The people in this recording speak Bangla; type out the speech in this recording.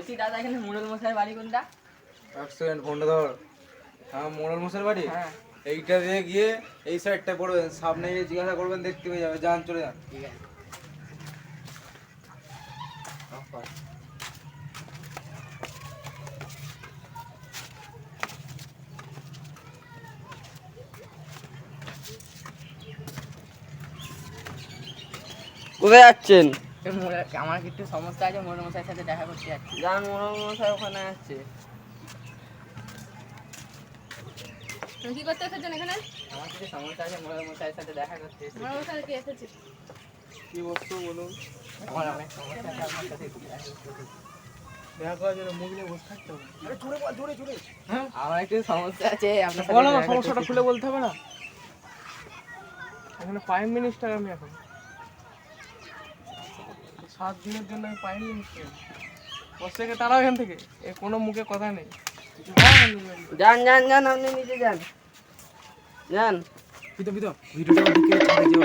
বলছি দাদা এখানে মোড়ল মশাই বাড়ি কোনটা? এক সেকেন্ড ফোনটা ধর। হ্যাঁ মোড়ল মশাইয়ের বাড়ি হ্যাঁ এইটা দিয়ে গিয়ে এই সাইডটা পড়বেন, সামনে গিয়ে জিজ্ঞাসা করবেন, দেখতে পেয়ে যাবে। যান চলে যান। ঠিক আছে। কোথায় যাচ্ছেন? আমার একটু সমস্যা আছে, মোড়ল মশাইয়ের সাথে দেখা করতে যাচ্ছি। যান, মোড়ল মশাই ওখানে আছে। তুমি কি করতে এসেছেন এখানে? আমার কিছু সমস্যা আছে, মোড়ল মশাইয়ের সাথে দেখা করতে এসেছি। আমার ওখানে কি এসেছে? কি বস্তু বলুন? আমার অনেক সমস্যা আছে, আপনার সাথে একটু দেখা করতে এসেছি। দেখা করার জন্য মুখ নিয়ে বসে থাকতে হবে। আরে জোরে বল, জোরে জোরে। হ্যাঁ আমার একটু সমস্যা আছে, আপনার সাথে বলো না, দেখা করতে সমস্যাটা এসেছি। খুলে বলতে হবে না? এখানে প্রাইম মিনিস্টার আমি এখন 7 দিনের জন্য আমি প্রাইম মিনিস্টার। বসে তারাও এখান থেকে কোনো মুখে কথা নেই। কিছু হয় না নিজের। যান যান যান, আপনি নিচে যান। যান। ভিডিওটা দিকে ছাড়ে যেও।